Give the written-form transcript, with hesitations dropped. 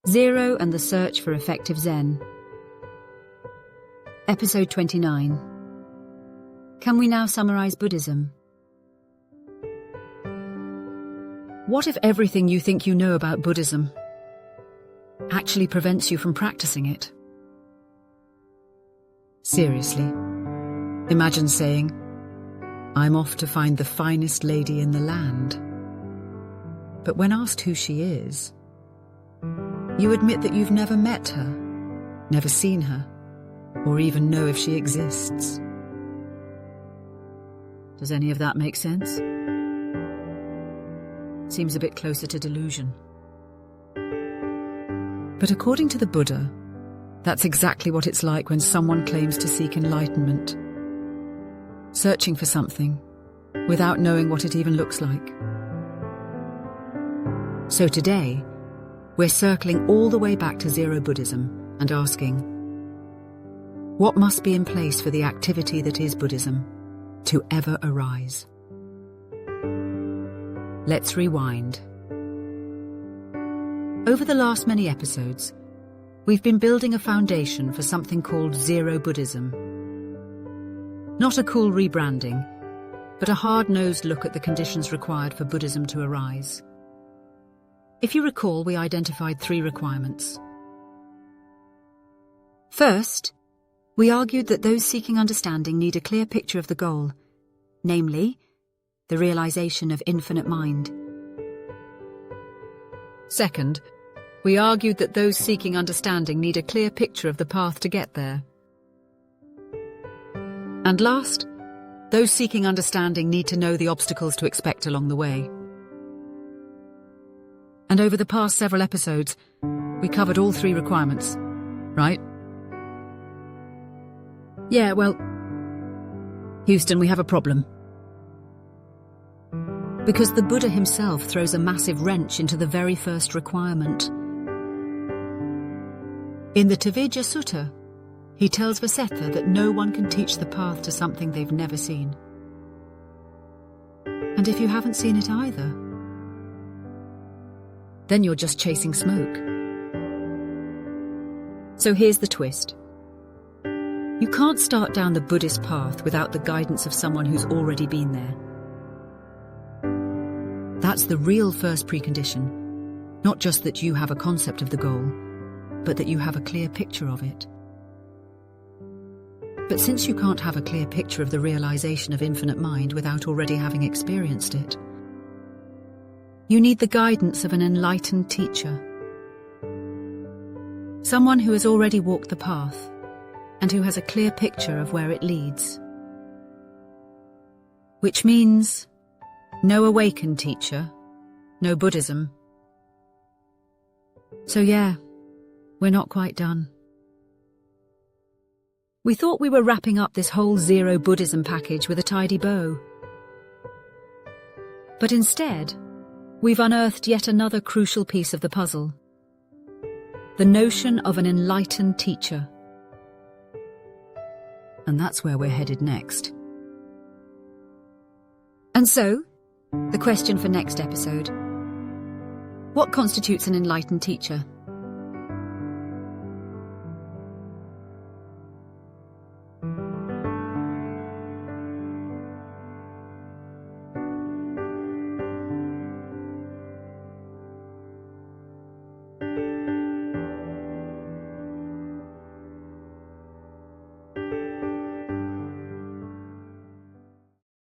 Zero and the Search for Effective Zen. Episode 29. Can we now summarize Buddhism? What if everything you think you know about Buddhism actually prevents you from practicing it? Seriously, imagine saying, "I'm off to find the finest lady in the land." But when asked who she is, you admit that you've never met her, never seen her, or even know if she exists. Does any of that make sense? Seems a bit closer to delusion. But according to the Buddha, that's exactly what it's like when someone claims to seek enlightenment, searching for something without knowing what it even looks like. So today, we're circling all the way back to Zero Buddhism and asking, what must be in place for the activity that is Buddhism to ever arise? Let's rewind. Over the last many episodes, we've been building a foundation for something called Zero Buddhism. Not a cool rebranding, but a hard-nosed look at the conditions required for Buddhism to arise. If you recall, we identified 3 requirements. First, we argued that those seeking understanding need a clear picture of the goal, namely, the realization of infinite mind. Second, we argued that those seeking understanding need a clear picture of the path to get there. And last, those seeking understanding need to know the obstacles to expect along the way. And over the past several episodes, we covered all 3 requirements, right? Yeah, well, Houston, we have a problem. Because the Buddha himself throws a massive wrench into the very first requirement. In the Tevijja Sutta, he tells Vasetha that no one can teach the path to something they've never seen. And if you haven't seen it either, then you're just chasing smoke. So here's the twist. You can't start down the Buddhist path without the guidance of someone who's already been there. That's the real first precondition. Not just that you have a concept of the goal, but that you have a clear picture of it. But since you can't have a clear picture of the realization of infinite mind without already having experienced it, you need the guidance of an enlightened teacher. Someone who has already walked the path and who has a clear picture of where it leads. Which means no awakened teacher, no Buddhism. So yeah, we're not quite done. We thought we were wrapping up this whole Zero Buddhism package with a tidy bow. But instead, we've unearthed yet another crucial piece of the puzzle. The notion of an enlightened teacher. And that's where we're headed next. And so, the question for next episode: what constitutes an enlightened teacher?